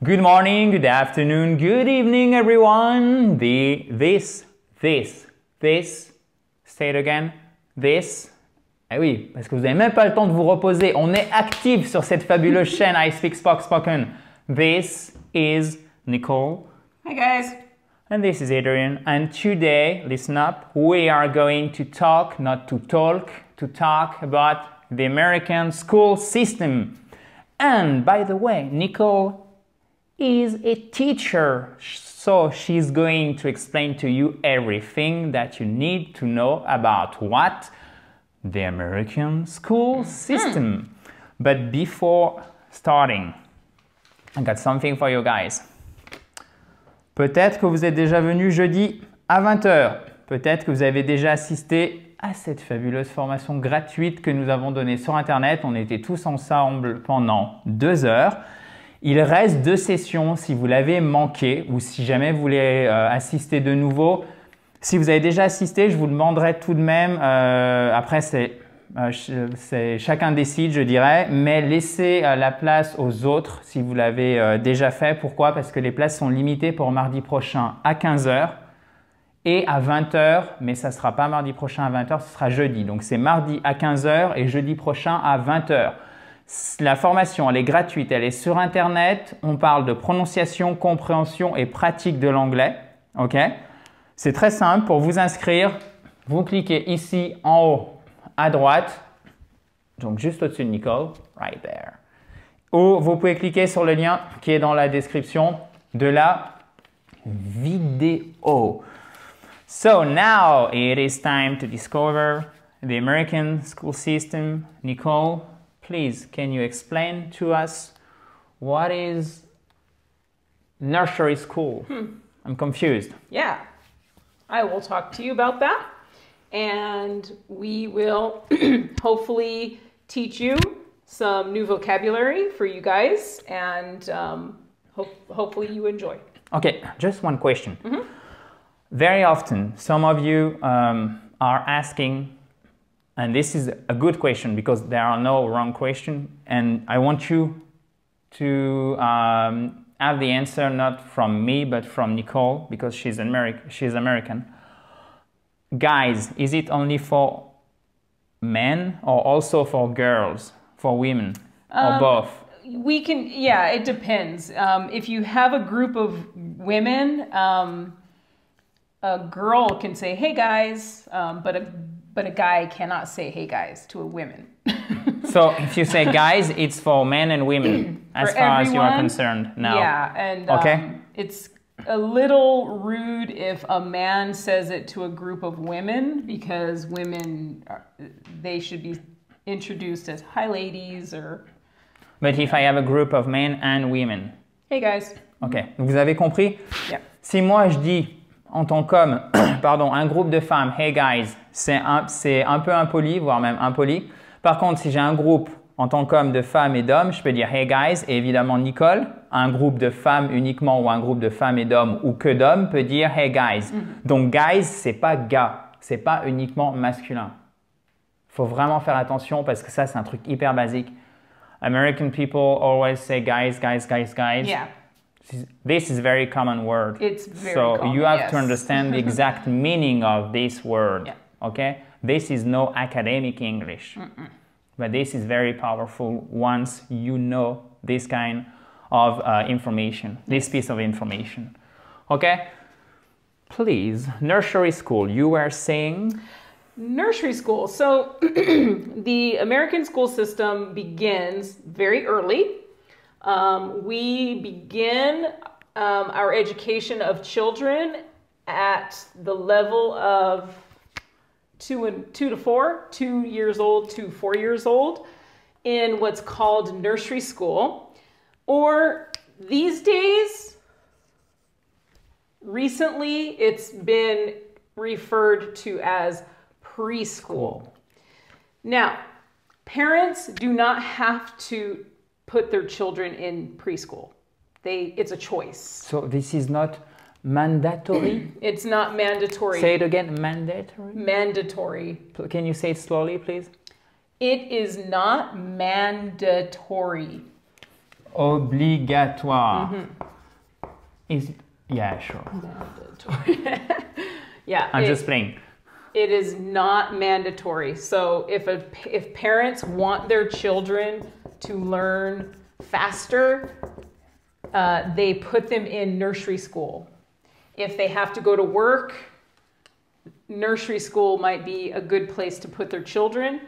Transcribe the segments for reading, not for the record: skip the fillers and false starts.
Good morning, good afternoon, good evening, everyone. This, say it again, this. Eh oui, parce que vous n'avez même pas le temps de vous reposer. On est actif sur cette fabuleuse chaîne I Speak Spoken. This is Nicole. Hi guys. And this is Adrian. And today, listen up, we are going to talk, not to talk, to talk about the American school system. And by the way, Nicole is a teacher, so she's going to explain to you everything that you need to know about what? The American school system. But before starting, I got something for you guys. Peut-être que vous êtes déjà venu jeudi à 20h. Peut-être que vous avez déjà assisté à cette fabuleuse formation gratuite que nous avons donnée sur Internet. On était tous ensemble pendant 2 heures. Il reste 2 sessions si vous l'avez manqué ou si jamais vous voulez assister de nouveau. Si vous avez déjà assisté, je vous demanderai tout de même, après chacun décide je dirais, mais laissez la place aux autres si vous l'avez déjà fait. Pourquoi? Parce que les places sont limitées pour mardi prochain à 15h et à 20h, mais ça ne sera pas mardi prochain à 20h, ce sera jeudi. Donc c'est mardi à 15h et jeudi prochain à 20h. La formation, elle est gratuite, elle est sur Internet. On parle de prononciation, compréhension et pratique de l'anglais. Ok? C'est très simple. Pour vous inscrire, vous cliquez ici en haut à droite, donc juste au-dessus de Nicole, right there. Ou vous pouvez cliquer sur le lien qui est dans la description de la vidéo. So now it is time to discover the American school system. Nicole, please, can you explain to us what is nursery school? I'm confused. Yeah, I will talk to you about that. And we will hopefully teach you some new vocabulary for you guys. And hopefully you enjoy. Okay, just one question. Very often, some of you are asking, and this is a good question because there are no wrong questions, and I want you to have the answer not from me but from Nicole because she's American. Guys, is it only for men or also for girls, for women, or both? We can, yeah, it depends. If you have a group of women, a girl can say, hey guys, but a guy cannot say hey guys to a woman. So if you say guys, it's for men and women as far as you are concerned now. Yeah, and okay. It's a little rude if a man says it to a group of women because women, they should be introduced as hi ladies or... But if I have a group of men and women. Hey guys. Ok, vous avez compris? Yeah. Si moi je dis en tant qu'homme, pardon, un groupe de femmes, hey guys, c'est un peu impoli, voire même impoli. Par contre, si j'ai un groupe en tant qu'homme de femmes et d'hommes, je peux dire hey guys, et évidemment Nicole, un groupe de femmes uniquement ou un groupe de femmes et d'hommes ou que d'hommes peut dire hey guys. Donc guys, c'est pas gars, c'est pas uniquement masculin. Faut vraiment faire attention parce que ça c'est un truc hyper basique. American people always say guys, guys, guys, guys. Yeah. This is a very common word. It's very so common, you have yes. to understand the exact meaning of this word. Yeah. Okay? This is no academic English. But this is very powerful once you know this kind of information, this piece of information. Okay? Please, nursery school, you were saying? Nursery school. So the American school system begins very early. We begin our education of children at the level of 2 to 4, 2 years old to 4 years old in what's called nursery school. Or these days, recently, it's been referred to as preschool. Now, parents do not have to put their children in preschool. It's a choice. So this is not mandatory? It's not mandatory. Say it again, mandatory? Mandatory. Can you say it slowly, please? It is not mandatory. obligatoire. Is it? Yeah, sure. Mandatory. Yeah. I'm just playing. It is not mandatory. So if parents want their children to learn faster, they put them in nursery school. If they have to go to work, nursery school might be a good place to put their children,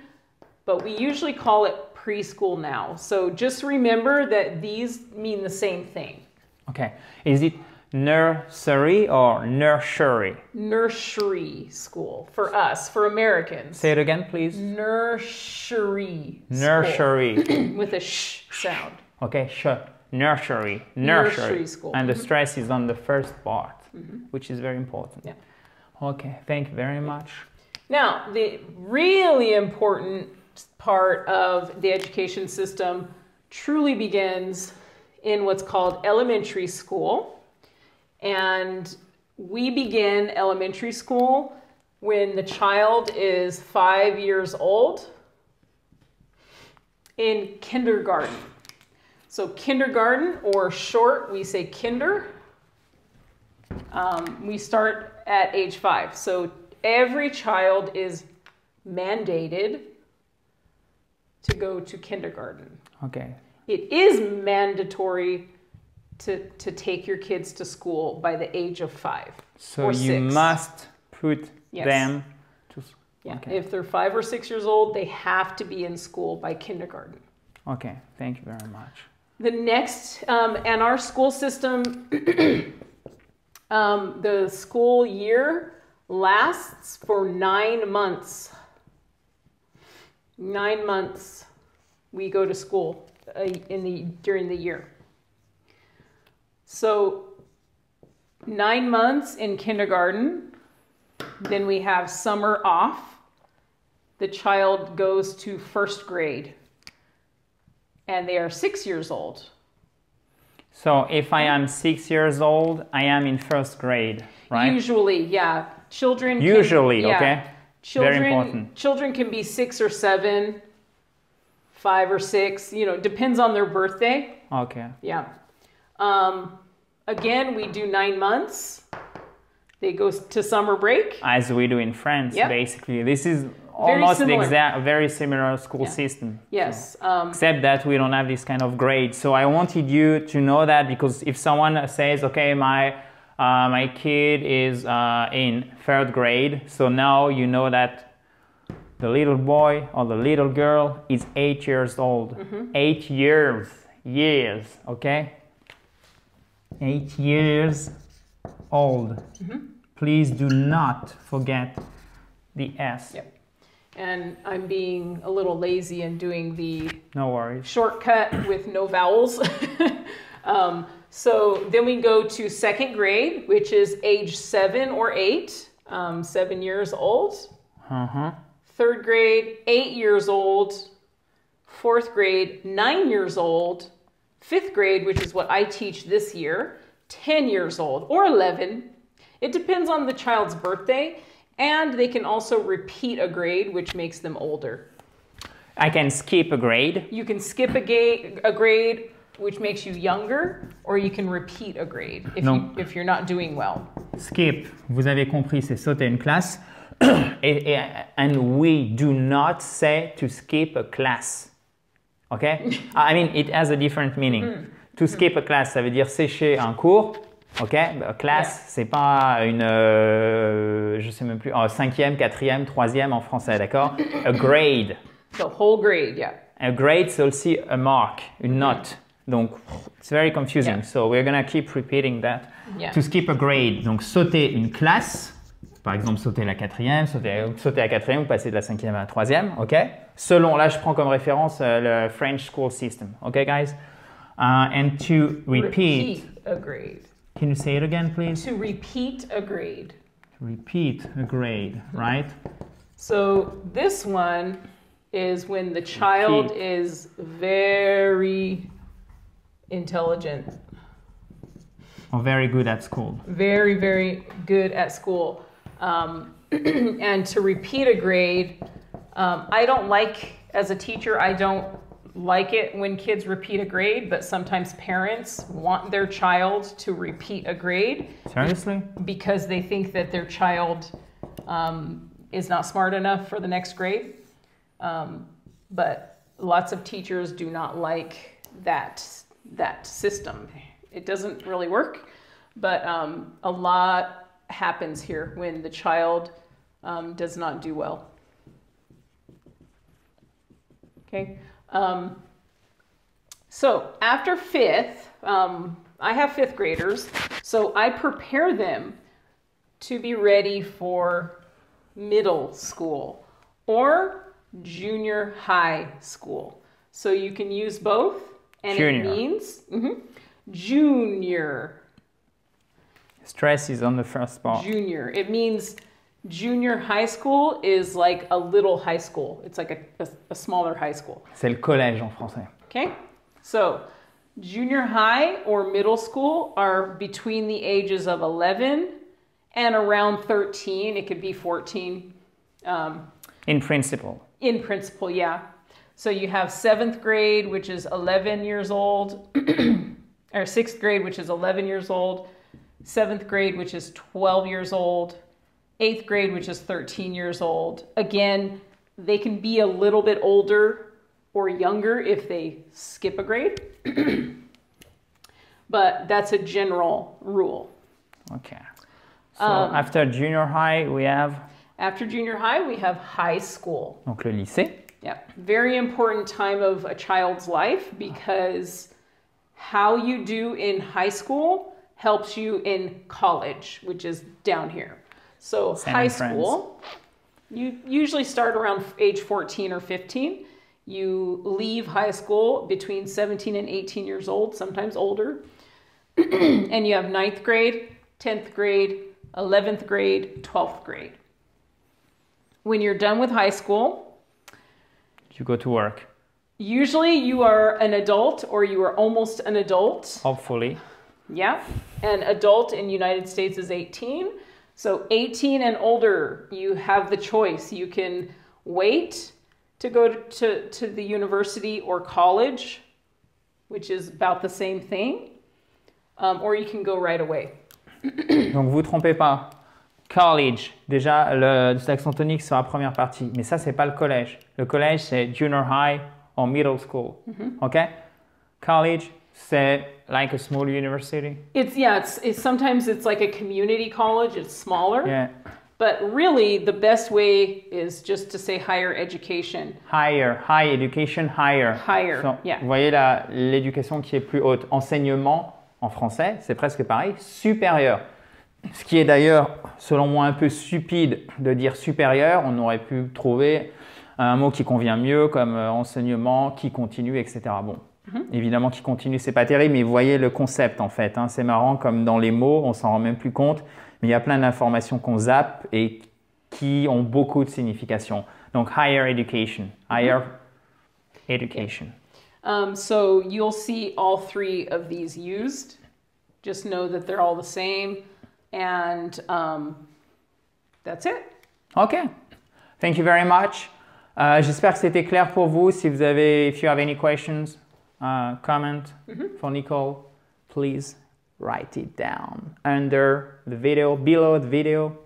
but we usually call it preschool now. So just remember that these mean the same thing. Okay. Is it nursery or nursery? Nursery school for us, for Americans. Say it again, please. Nursery. Nursery. School. With a sh sound. Okay, sure. Nursery. Nursery school. And the stress is on the first part, which is very important. Yeah. Okay, thank you very much. Now, the really important part of the education system truly begins in what's called elementary school. And we begin elementary school when the child is 5 years old in kindergarten. So kindergarten, or short, we say kinder. We start at age 5. So every child is mandated to go to kindergarten. Okay. It is mandatory to take your kids to school by the age of 5 So or you 6. must put Yes. them to... Yeah. Okay. If they're 5 or 6 years old, they have to be in school by kindergarten. Okay, thank you very much. The next, and our school system, the school year lasts for 9 months. 9 months we go to school during the year. So 9 months in kindergarten, then we have summer off. The child goes to first grade, and they are 6 years old. So if I am 6 years old, I am in first grade, right? Usually, yeah. Children Usually, can, yeah. okay? Very important. Children can be 6 or 7, 5 or 6, depends on their birthday. Okay. Yeah. Again, we do 9 months. They go to summer break. As we do in France, Yep. basically. This is almost the similar. exact, very similar school system. Yes. Except that we don't have this kind of grade. So I wanted you to know that, because if someone says, okay, my kid is in third grade, so now you know that the little boy or the little girl is 8 years old. 8 years, okay? 8 years old. Please do not forget the S. Yep. And I'm being a little lazy and doing the No worries. shortcut with no vowels. So then we go to second grade, which is age 7 or 8, 7 years old. Third grade, 8 years old. Fourth grade, 9 years old. Fifth grade, which is what I teach this year, 10 years old or 11. It depends on the child's birthday, and they can also repeat a grade, which makes them older. I can skip a grade. You can skip a grade, which makes you younger, or you can repeat a grade if you're not doing well. Skip, vous avez compris, c'est sauter une classe. And we do not say to skip a class. Okay? I mean, it has a different meaning. To skip a class, ça veut dire sécher un cours. Okay? A class, c'est pas une, je sais même plus, 5e, 4e, 3e en français, d'accord? A grade. The whole grade, yeah. A grade, c'est aussi a mark, une note. Donc, it's very confusing. Yeah. So we're going to keep repeating that. Yeah. To skip a grade, donc sauter une classe. Par exemple, sauter la 4e, sauter la 4e ou passer de la 5e à la 3e, ok? Selon, là, je prends comme référence le French school system, ok, guys? And to repeat a grade. Can you say it again, please? To repeat a grade. Repeat a grade, right? So this one is when the child is very intelligent. Or very good at school. Very, very good at school. And to repeat a grade, I don't like, as a teacher, I don't like it when kids repeat a grade, but sometimes parents want their child to repeat a grade. Seriously? Because they think that their child is not smart enough for the next grade. But lots of teachers do not like that system. It doesn't really work, but a lot happens here when the child does not do well. Okay. So after fifth, I have fifth graders, so I prepare them to be ready for middle school or junior high school. So you can use both, and Junior. it means junior. Stress is on the first part. Junior. It means junior high school is like a little high school. It's like a smaller high school. C'est le collège en français. Okay? So junior high or middle school are between the ages of 11 and around 13. It could be 14. In principle. In principle, yeah. So you have seventh grade, which is 11 years old, or sixth grade, which is 11 years old, seventh grade, which is 12 years old, eighth grade, which is 13 years old. Again, they can be a little bit older or younger if they skip a grade, but that's a general rule. Okay. So after junior high, we have After junior high, we have high school. donc le lycée. Yeah, very important time of a child's life because how you do in high school helps you in college, which is down here. So Same high in France. school, you usually start around age 14 or 15. You leave high school between 17 and 18 years old, sometimes older. And you have 9th grade, 10th grade, 11th grade, 12th grade. When you're done with high school, You go to work. usually you are an adult or you are almost an adult. Hopefully. Yeah. An adult in the United States is 18. So 18 and older, you have the choice. You can wait to go to the university or college, which is about the same thing, or you can go right away. Donc vous trompez pas. College, déjà le l'accent tonique sur la première partie, mais ça c'est pas le collège. Le collège c'est junior high or middle school. OK? College c'est like a small university. It's sometimes it's like a community college. It's smaller, Yeah. but really the best way is just to say higher education. Higher, high education, higher. Higher, So, yeah. Vous voyez l'éducation qui est plus haute. Enseignement en français, c'est presque pareil, supérieur. Ce qui est d'ailleurs, selon moi, un peu stupide de dire supérieur. On aurait pu trouver un mot qui convient mieux comme enseignement, qui continue, etc. Bon, évidemment, qui continue, c'est pas terrible, mais vous voyez le concept en fait. Hein. C'est marrant comme dans les mots, on s'en rend même plus compte, mais il y a plein d'informations qu'on zappe et qui ont beaucoup de signification. Donc, higher education, higher education. So you'll see all three of these used. Just know that they're all the same. And that's it. OK. Thank you very much. J'espère que c'était clair pour vous. Si vous avez, if you have any questions, comment for Nicole, please write it down under the video, below the video,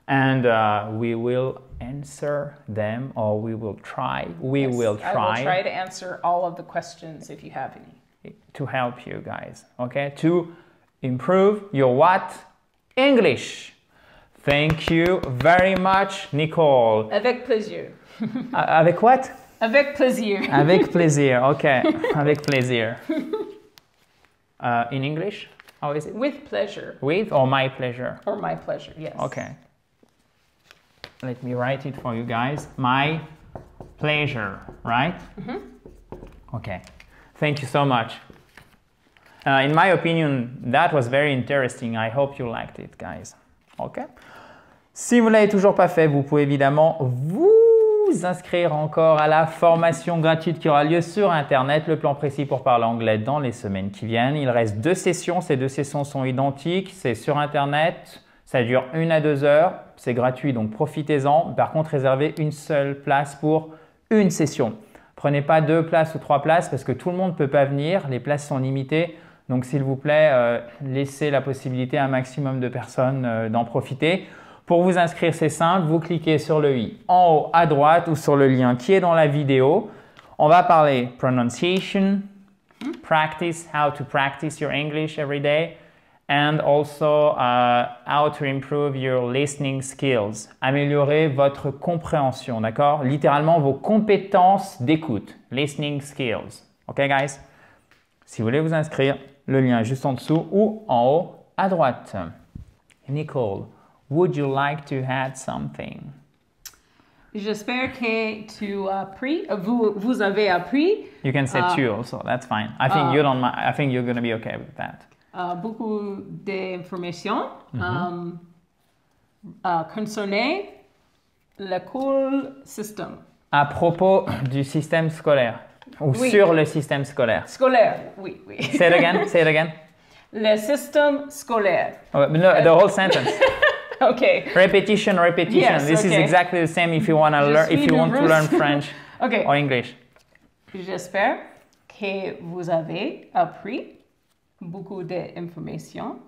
and we will answer them, or we will try. We will I will try to answer all of the questions if you have any. to help you guys. Okay, to improve your what? English. Thank you very much, Nicole. Avec plaisir. Avec what? Avec plaisir. Avec plaisir. Okay, avec plaisir. In English, how is it? With pleasure. With or my pleasure? Or my pleasure, yes. Okay. Let me write it for you guys. My pleasure, right? Okay. Thank you so much. In my opinion, that was very interesting. I hope you liked it, guys. Okay. Si vous ne l'avez toujours pas fait, vous pouvez évidemment vous inscrire encore à la formation gratuite qui aura lieu sur Internet, le plan précis pour parler anglais dans les semaines qui viennent. Il reste 2 sessions. Ces 2 sessions sont identiques. C'est sur Internet. Ça dure 1 à 2 heures. C'est gratuit, donc profitez-en. Par contre, réservez une seule place pour une session. Prenez pas 2 places ou 3 places parce que tout le monde ne peut pas venir. Les places sont limitées. Donc, s'il vous plaît, laissez la possibilité à un maximum de personnes d'en profiter. Pour vous inscrire, c'est simple. Vous cliquez sur le i en haut à droite ou sur le lien qui est dans la vidéo. On va parler pronunciation, practice, how to practice your English every day, and also how to improve your listening skills. Améliorer votre compréhension, d'accord? Littéralement, vos compétences d'écoute. Listening skills. OK, guys? Si vous voulez vous inscrire, le lien est juste en dessous ou en haut à droite. Nicole, would you like to add something? J'espère que vous avez appris. You can say two also, that's fine. I think I think you're going to be okay with that. Beaucoup d'informations concernant l'école système. À propos du système scolaire ou Oui. sur le système scolaire. Scolaire, oui, oui. Say it again, say it again. Le système scolaire. Oh, no, the whole sentence. Okay. Repetition, repetition. Yes, This is okay. exactly the same if you want to Je learn suis if you want to learn nerveuse. French Okay. or English. J'espère que vous avez appris beaucoup d'informations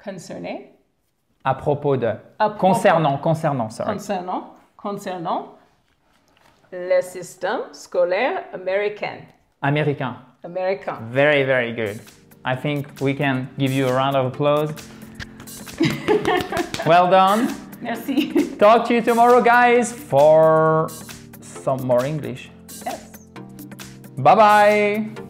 concernant À propos de. À propos. Concernant, sorry. concernant le système scolaire américain. Américain. Very, very good. I think we can give you a round of applause. Well done. Merci. Talk to you tomorrow, guys, for some more English. Yes. Bye-bye.